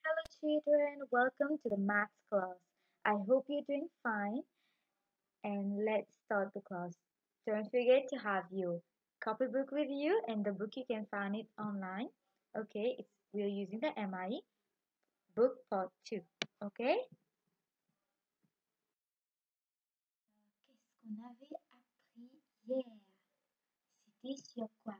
Hello children, welcome to the maths class. I hope you're doing fine and let's start the class. Don't forget to have your copybook with you and the book you can find it online. Okay, we're using the MIE book part 2. Okay? Qu'est-ce qu'on avait appris hier? C'était sur quoi?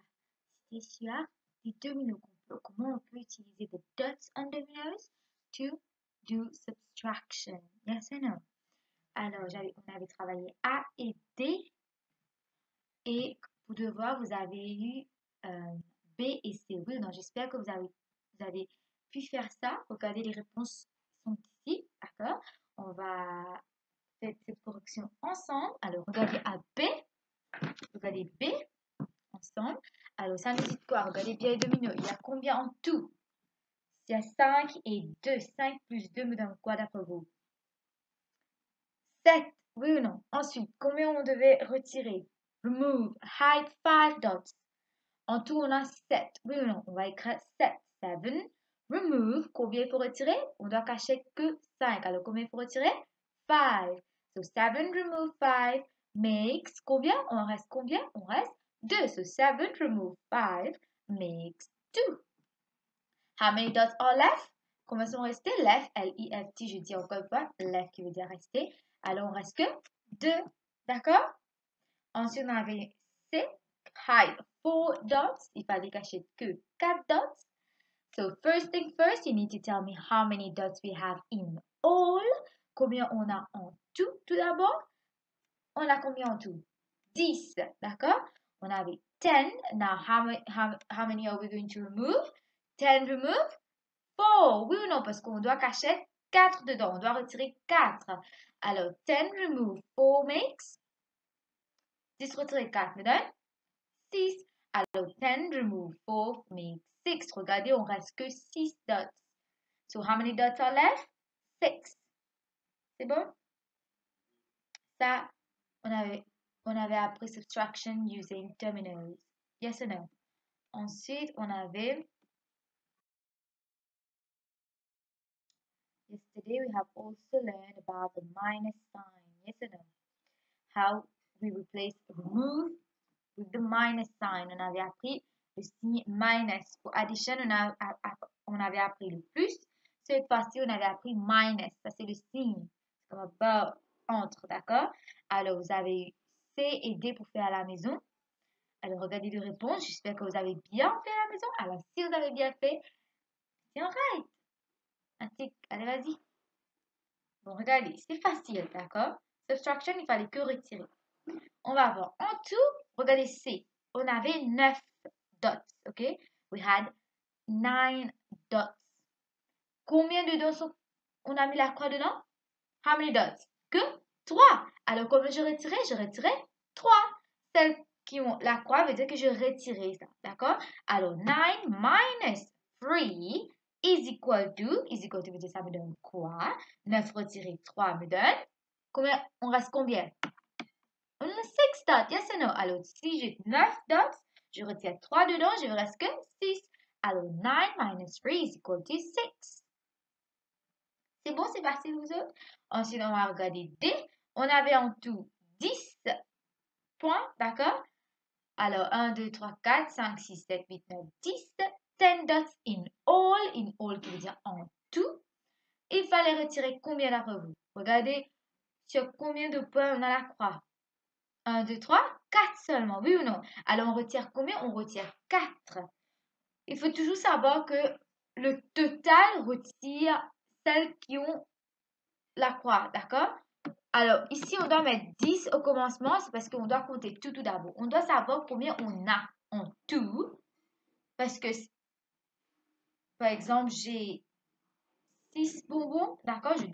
C'était sur les dominos. Comment on peut utiliser the dots on dominoes to do subtraction. Yes or no? Alors, on avait travaillé A et D. Et pour devoir, vous avez eu B et C. Oui ou non? J'espère que vous avez pu faire ça. Regardez, les réponses sont ici. D'accord? On va faire cette correction ensemble. Alors, regardez à B. Regardez B ensemble. Alors, ça nous dit quoi? Regardez bien les dominos. Il y a combien en tout? Il y a 5 et 2. 5 plus 2 me donne quoi d'après vous? 7. Oui ou non? Ensuite, combien on devait retirer? Remove, hide 5 dots. En tout, on a 7. Oui ou non? On va écrire 7. 7. Remove, combien il faut retirer? On doit cacher que 5. Alors, combien il faut retirer? 5. So, 7 remove 5 makes combien? On reste combien? On reste 2. So, 7 remove 5 makes 2. How many dots are left? Combien sont restés? Left, L-I-F-T, je dis encore une fois, left qui veut dire rester. Alors, on reste que 2. D'accord? Ensuite, on avait C, hide 4 dots. Il fallait cacher que 4 dots. So, first thing first, you need to tell me how many dots we have in all. Combien on a en tout d'abord? On a combien en tout? 10, d'accord? On avait 10. Now, how many are we going to remove? 10 remove 4. Oui ou non? Parce qu'on doit cacher 4 dedans. On doit retirer 4. Alors, 10 remove 4 makes 10 retirer 4 me donne 6. Alors, 10 remove 4 makes 6. Regardez, on reste que 6 dots. So, how many dots are left? 6. C'est bon? Ça, on avait appris subtraction using dominoes. Yes or no? Ensuite, on avait... Yesterday, we have also learned about the minus sign. Yes or no? How we replace remove with the minus sign. On avait appris le signe minus. Pour addition, on avait appris le plus. Cette fois-ci, on avait appris minus. Ça, c'est le signe. C'est comme un bas entre, d'accord? Alors, vous avez eu C et D pour faire à la maison. Alors, regardez les réponses. J'espère que vous avez bien fait à la maison. Alors, si vous avez bien fait, c'est right. Un tic. Allez, vas-y. Bon, regardez, c'est facile, d'accord? Subtraction, il fallait que retirer. On va voir. En tout, regardez C. On avait 9 dots, ok? We had 9 dots. Combien de dots on a mis la croix dedans? How many dots? Que 3. Alors, comme je retirais? Je retirais 3. Celles qui ont la croix veut dire que je retirais ça, d'accord? Alors, 9 minus 3 is equal to veut dire ça me donne quoi? 9 retiré 3 me donne combien? On reste combien? On a 6 dots, yes or no? Alors, si j'ai 9 dots, je retire 3 dedans, je ne reste que 6. Alors, 9 minus 3 is equal to 6. C'est bon, c'est facile, vous autres? Ensuite, on va regarder D. On avait en tout 10 points, d'accord? Alors, 1, 2, 3, 4, 5, 6, 7, 8, 9, 10. 10 dots in all qui veut dire en tout. Il fallait retirer combien d'après vous? Regardez sur combien de points on a la croix. 1, 2, 3, 4 seulement, oui ou non? Alors, on retire combien? On retire 4. Il faut toujours savoir que le total retire celles qui ont la croix, d'accord? Alors, ici, on doit mettre 10 au commencement, c'est parce qu'on doit compter tout d'abord. On doit savoir combien on a en tout, parce que, par exemple, j'ai 6 bonbons, d'accord? Je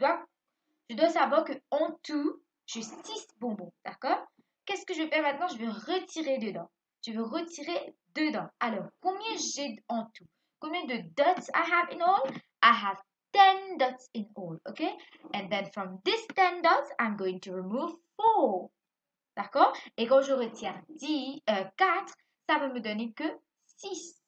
dois savoir qu'en tout, j'ai 6 bonbons, d'accord? Qu'est-ce que je fais maintenant? Je vais retirer dedans. Je vais retirer dedans. Alors, combien j'ai en tout? Combien de dots I have in all? I have 10 dots in all, okay? And then from this 10 dots, I'm going to remove 4. D'accord? Et quand je retire 4, ça va me donner que 6.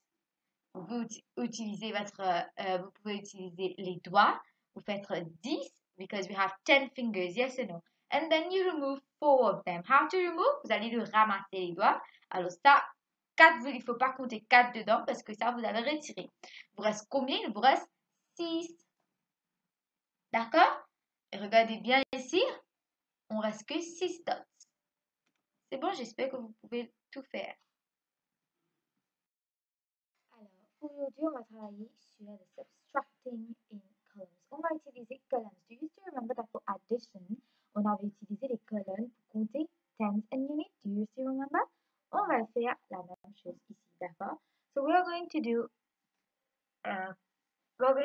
utilisez vous pouvez utiliser les doigts. Vous faites 10 because we have 10 fingers, yes or no? And then you remove 4 of them. How to remove? Vous allez le ramasser les doigts. Alors ça, 4, il ne faut pas compter 4 dedans parce que ça, vous allez retirer. Il vous reste combien? Il vous reste 6. D'accord? Et regardez bien ici, on reste que 6 dots. C'est bon, j'espère que vous pouvez tout faire. Alors, aujourd'hui, on va travailler sur le subtracting in columns. On va utiliser columns. Do you still remember that for addition, on avait utilisé les colonnes pour compter tens and units? Do you still remember? On va faire la même chose ici, d'accord? So we are going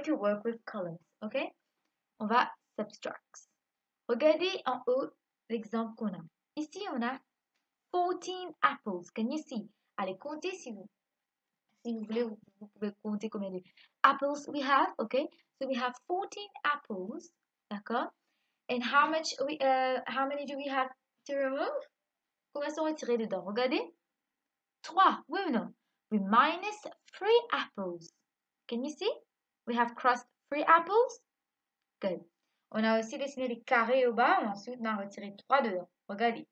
to work with columns, okay? On va subtract. Regardez en haut l'exemple qu'on a. Ici, on a 14 apples. Can you see? Allez, comptez si vous voulez, vous pouvez compter combien de apples we have, okay? So we have 14 apples, d'accord? And how many do we have to remove? Combien sont retirés dedans? Regardez. 3, oui ou non? We minus 3 apples. Can you see? We have crossed 3 apples. Good. On a aussi dessiné les carrés au bas. Ensuite, on a retiré 3 dedans. Regardez.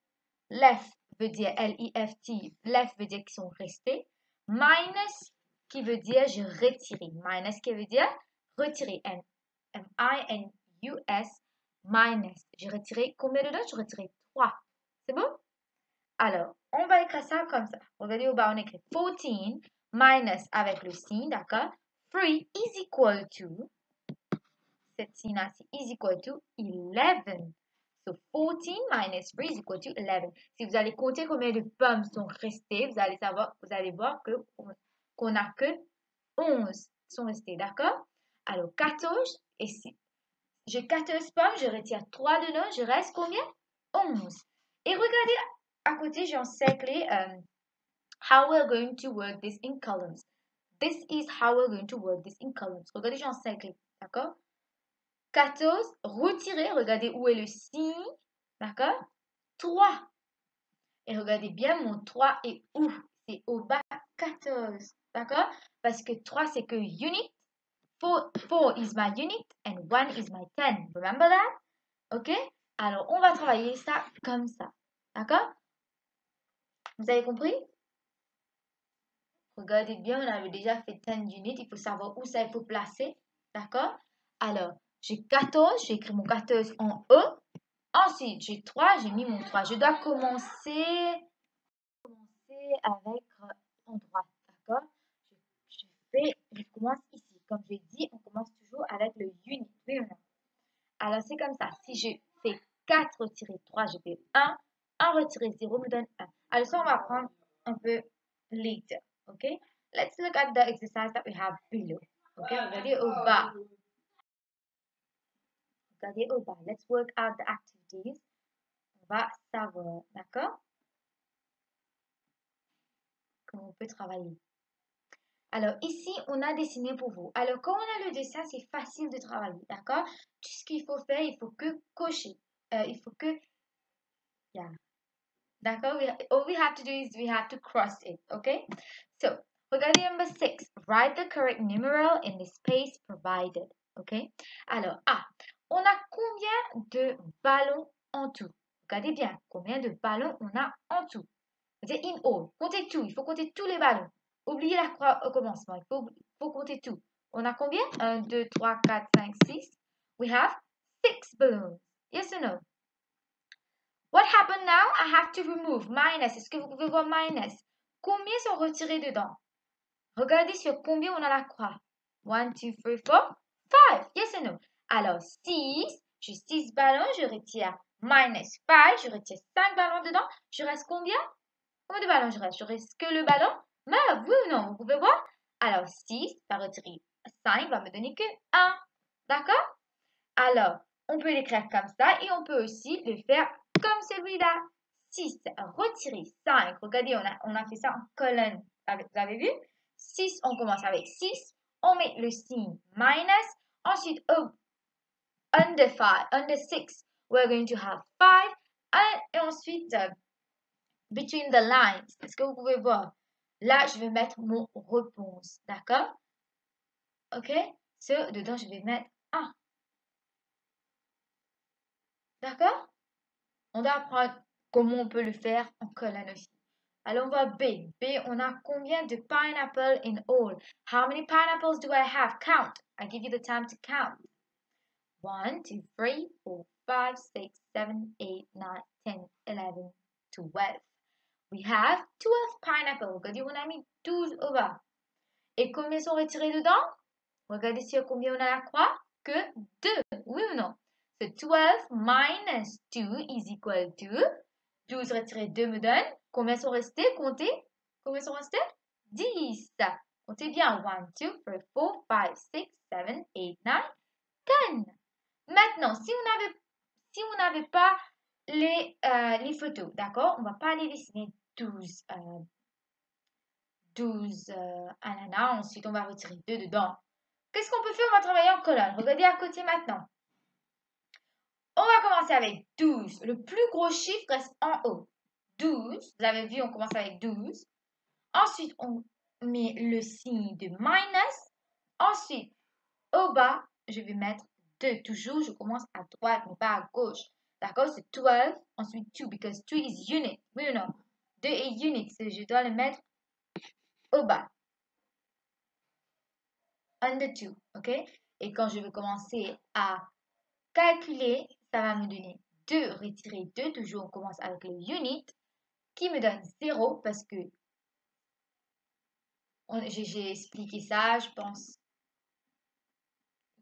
Left veut dire L-I-F-T. Left veut dire qu'ils sont restés. Minus qui veut dire je retiré. Minus qui veut dire retirer. M-I-N-U-S. Minus. J'ai retiré combien dedans? J'ai retiré 3. C'est bon? Alors, on va écrire ça comme ça. Regardez au bas, on écrit 14 minus avec le signe, d'accord? 3 is equal to, cette signe-là, c'est is equal to 11. So 14 minus 3 is equal to 11. Si vous allez compter combien de pommes sont restées, vous allez voir qu'on n'a que 11 sont restées, d'accord? Alors 14, et si j'ai 14 pommes, je retire 3 dedans, je reste combien? 11. Et regardez, à côté, j'ai encerclé how we're going to work this in columns. This is how we're going to work this in columns. Regardez, j'ai encerclé, d'accord? 14, retirez, regardez où est le signe, d'accord? 3. Et regardez bien, mon 3 est où? C'est au bas 14, d'accord? Parce que 3, c'est que unit. 4 is my unit and 1 is my 10. Remember that? OK? Alors, on va travailler ça comme ça, d'accord? Vous avez compris? Regardez bien, on avait déjà fait 10 units. Il faut savoir où ça il faut placer. D'accord? Alors, j'ai 14. J'ai écrit mon 14 en E. Ensuite, j'ai 3. J'ai mis mon 3. Je dois commencer avec en droite. D'accord? Je commence ici. Comme j'ai dit, on commence toujours avec le unit. Oui ou non? Alors, c'est comme ça. Si je fais 4 retirer 3, je fais 1. 1 retirer 0 me donne 1. Alors, ça, on va prendre un peu later. Okay, let's look at the exercise that we have below. Okay, regardez au bas. Regardez au bas. Let's work out the activities. On va savoir, d'accord? Comment on peut travailler. Alors, ici, on a dessiné pour vous. Alors, quand on a le dessin, c'est facile de travailler, d'accord? Tout ce qu'il faut faire, il faut que cocher. Il faut que... Yeah. D'accord? All we have to do is we have to cross it, okay? So, regardez number 6. Write the correct numeral in the space provided. OK? Alors, on a combien de ballons en tout? Regardez bien, combien de ballons on a en tout? C'est in all. Comptez tout. Il faut compter tous les ballons. Oubliez la croix au commencement. Il faut compter tout. On a combien? 1, 2, 3, 4, 5, 6. We have 6 balloons. Yes or no? What happened now? I have to remove. Minus. Est-ce que vous pouvez voir minus? Combien sont retirés dedans? Regardez sur combien on a la croix. 1, 2, 3, 4, 5. Yes or no? Alors, 6. J'ai 6 ballons. Je retire minus 5. Je retire 5 ballons dedans. Je reste combien? Combien de ballons je reste? Je reste que le ballon. Mais oui ou non? Vous pouvez voir? Alors, 6 va retirer 5 va me donner que 1. D'accord? Alors, on peut l'écrire comme ça et on peut aussi le faire comme celui-là. 6, retirer 5. Regardez, on a fait ça en colonne. Vous avez vu? 6, on commence avec 6. On met le signe minus. Ensuite, under 6, we're going to have 5. Et ensuite, between the lines, est-ce que vous pouvez voir? Là, je vais mettre mon réponse. D'accord? OK? Dedans, je vais mettre 1. D'accord? On va apprendre comment on peut le faire en colonne aussi. Alors, on va B. B, on a combien de pineapple in all? How many pineapples do I have? Count. I give you the time to count. 1, 2, 3, 4, 5, 6, 7, 8, 9, 10, 11, 12. We have 12 pineapples. Regardez, on a mis 12 au bas. Et combien sont retirés dedans? Regardez sur combien on a la croix. Que 2. Oui ou non? So 12 minus 2 is equal to 12 retiré 2 me donne. Combien sont restés? Comptez. Combien sont restés? 10. Comptez bien. 1, 2, 3, 4, 5, 6, 7, 8, 9, 10. Maintenant, si on n'avait pas les photos, d'accord? On ne va pas les dessiner 12 ananas. Ensuite, on va retirer 2 dedans. Qu'est-ce qu'on peut faire? On va travailler en colonne. Regardez à côté maintenant. On va commencer avec 12. Le plus gros chiffre reste en haut. 12. Vous avez vu, on commence avec 12. Ensuite, on met le signe de minus. Ensuite, au bas, je vais mettre 2. Toujours, je commence à droite, mais pas à gauche. D'accord? C'est 12. Ensuite, 2, because 2 is unit. Oui ou non? 2 est unit. Je dois le mettre au bas. Under 2. OK? Et quand je vais commencer à calculer, ça va me donner 2 retirer 2. Toujours, on commence avec le unit qui me donne 0 parce que j'ai expliqué ça, je pense.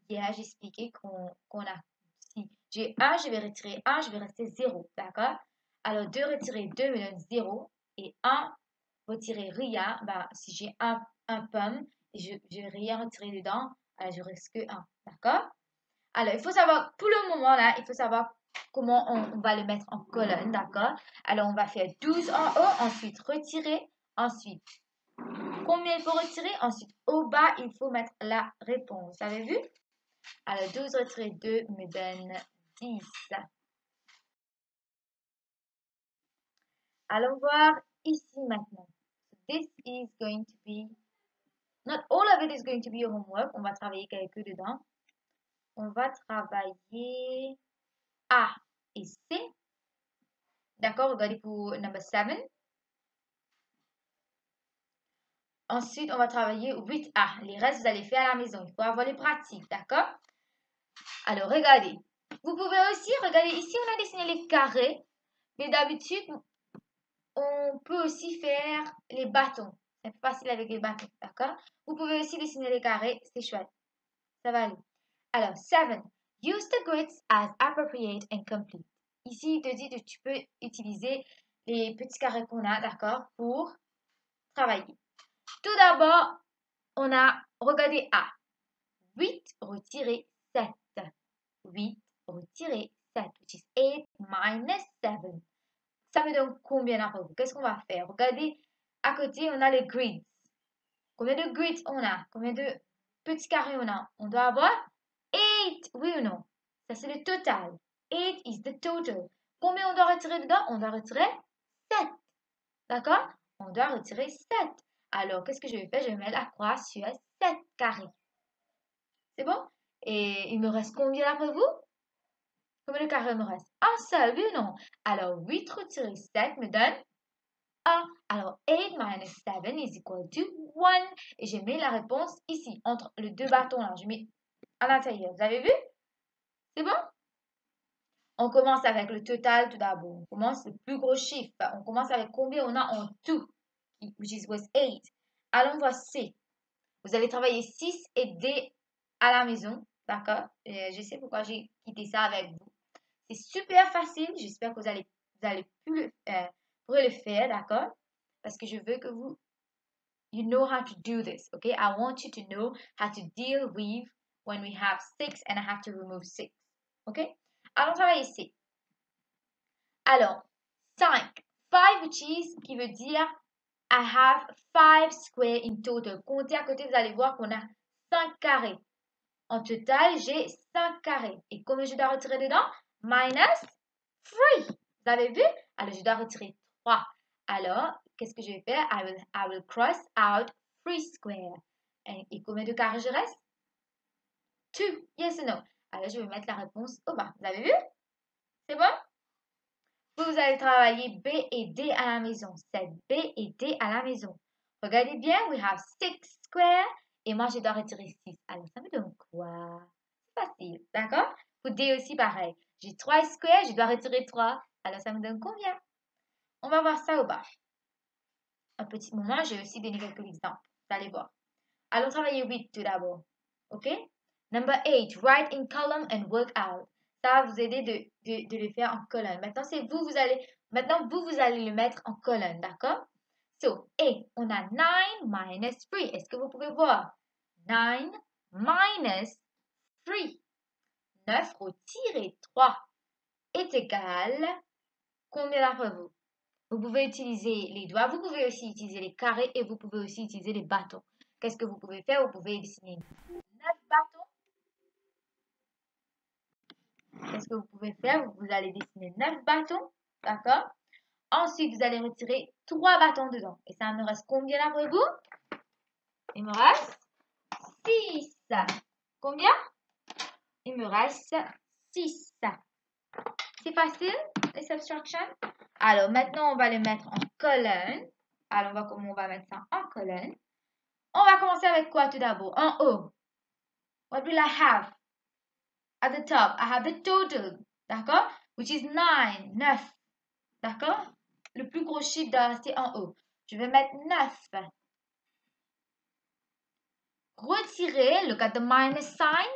Hier, j'ai expliqué qu'on a, si j'ai 1, je vais retirer 1, je vais rester 0, d'accord? Alors, 2 retirer 2 me donne 0 et 1 retirer rien, bah, si j'ai un pomme et je vais rien retirer dedans, alors je reste que 1, d'accord? Alors, il faut savoir, pour le moment là, il faut savoir comment on va le mettre en colonne, d'accord? Alors, on va faire 12 en haut, ensuite retirer, ensuite combien il faut retirer, ensuite au bas, il faut mettre la réponse. Vous avez vu? Alors, 12 retirer 2 me donne 10. Allons voir ici maintenant. This is going to be, not all of it is going to be your homework. On va travailler quelques dedans. On va travailler A et C. D'accord, regardez pour number 7. Ensuite, on va travailler 8A. Les restes, vous allez faire à la maison. Il faut avoir les pratiques, d'accord? Alors, regardez. Vous pouvez aussi, regarder ici, on a dessiné les carrés. Mais d'habitude, on peut aussi faire les bâtons. C'est facile avec les bâtons, d'accord? Vous pouvez aussi dessiner les carrés, c'est chouette. Ça va aller. Alors, 7. Use the grids as appropriate and complete. Ici, il te dit que tu peux utiliser les petits carrés qu'on a, d'accord, pour travailler. Tout d'abord, on a regardé A. 8 retiré 7. 8 retiré 7, which is 8 minus 7. Ça me donne combien d'après vous? Qu'est-ce qu'on va faire? Regardez, à côté, on a les grids. Combien de grids on a? Combien de petits carrés on a? On doit avoir 8, oui ou non? Ça, c'est le total. 8 is the total. Combien on doit retirer dedans? On doit retirer 7. D'accord? On doit retirer 7. Alors, qu'est-ce que je vais faire? Je vais mettre la croix sur 7 carrés. C'est bon? Et il me reste combien d'après vous? Combien de carrés me reste? Un seul, oui ou non? Alors, 8 retiré 7 me donne 1. Alors, 8 minus 7 is equal to 1. Et je mets la réponse ici, entre les deux bâtons là. Je mets à l'intérieur. Vous avez vu? C'est bon? On commence avec le total tout d'abord. On commence le plus gros chiffre. On commence avec combien on a en tout, which was 8. Allons voir C. Vous allez travailler 6 et D à la maison. D'accord? Je sais pourquoi j'ai quitté ça avec vous. C'est super facile. J'espère que vous allez pourrez le faire. D'accord? Parce que je veux que vous, you know how to do this. Okay? I want you to know how to deal with when we have 6 and I have to remove 6. Okay? Allons travailler ici. Alors, 5. 5 which is, qui veut dire I have 5 square in total. Comptez à côté, vous allez voir qu'on a 5 carrés. En total, j'ai 5 carrés. Et combien je dois retirer dedans? Minus 3. Vous avez vu? Alors, je dois retirer 3. Alors, qu'est-ce que je vais faire? I will cross out 3 square. Et combien de carrés je reste? 2. Yes or no? Alors, je vais mettre la réponse au bas. Vous avez vu? C'est bon? Vous allez travailler B et D à la maison. C'est B et D à la maison. Regardez bien, we have 6 square. Et moi, je dois retirer 6. Alors, ça me donne quoi? C'est facile, d'accord? Pour D aussi, pareil. J'ai 3 square, je dois retirer 3. Alors, ça me donne combien? On va voir ça au bas. Un petit moment, j'ai aussi donné quelques exemples. Vous allez voir. Allons travailler 8 tout d'abord. OK? Number 8, write in column and work out. Ça va vous aider de le faire en colonne. Maintenant, vous allez le mettre en colonne, d'accord? So, A, on a 9 minus 3. Est-ce que vous pouvez voir? 9 minus 3. 9 retiré 3 est égal. Combien d'après vous? Vous pouvez utiliser les doigts, vous pouvez aussi utiliser les carrés et vous pouvez aussi utiliser les bâtons. Qu'est-ce que vous pouvez faire? Vous pouvez dessiner 9 bâtons. Qu'est-ce que vous pouvez faire? Vous allez dessiner 9 bâtons, d'accord? Ensuite, vous allez retirer 3 bâtons dedans. Et ça me reste combien d'après vous? Il me reste 6. Combien? Il me reste 6. C'est facile, les subtractions? Alors, maintenant, on va le mettre en colonne. Alors, on va mettre ça en colonne. On va commencer avec quoi tout d'abord? En haut. What will I have? At the top, I have the total. D'accord? Which is 9. 9. D'accord? Le plus gros chiffre doit rester en haut. Je vais mettre 9. Retirer, look at the minus sign.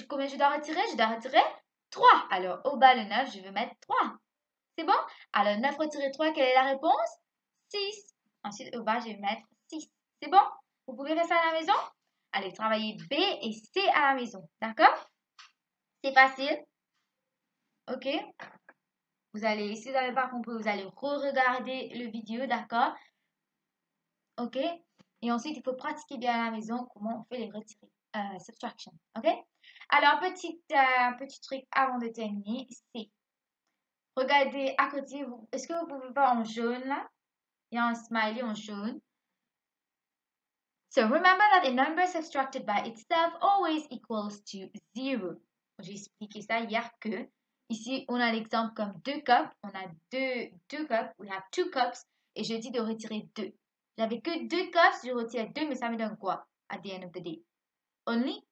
Combien je dois retirer? Je dois retirer 3. Alors, au bas, le 9, je vais mettre 3. C'est bon? Alors, 9 retirer 3, quelle est la réponse? 6. Ensuite, au bas, je vais mettre 6. C'est bon? Vous pouvez faire ça à la maison? Allez, travailler B et C à la maison. D'accord? C'est facile. OK? Si vous n'avez pas compris, vous allez re-regarder le vidéo, d'accord? OK? Et ensuite, il faut pratiquer bien à la maison comment on fait les retirés. Subtraction. OK? Alors, un petit truc avant de terminer, c'est regardez à côté. Est-ce que vous pouvez voir en jaune là? Il y a un smiley en jaune. So, remember that a number subtracted by itself always equals to 0. J'ai expliqué ça hier que ici, on a l'exemple comme 2 cups. On a deux cups. We have 2 cups. Et je dis de retirer 2. J'avais que 2 cups. Je retire 2, mais ça me donne quoi? At the end of the day. Only,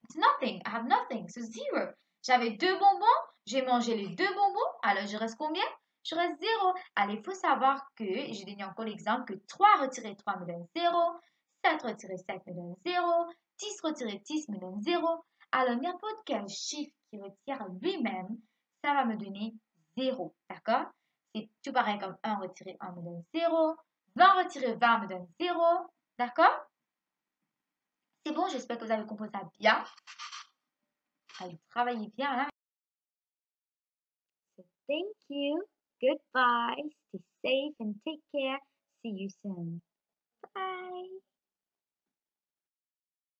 it's nothing. I have nothing. So 0. J'avais 2 bonbons. J'ai mangé les 2 bonbons. Alors, je reste combien? Je reste 0. Alors, il faut savoir que, j'ai donné encore l'exemple que 3 retirer 3 me donne 0. 7 retirer 7 me donne 0. 10 retirer 10 me donne 0. Alors, n'importe quel chiffre qui retire lui-même, ça va me donner 0. D'accord? C'est tout pareil comme 1 retirer 1 me donne 0. 20 retirer 20 me donne 0. D'accord? C'est bon, j'espère que vous avez compris ça bien. Allez, travaillez bien là. So, thank you. Goodbye. Stay safe and take care. See you soon. Bye.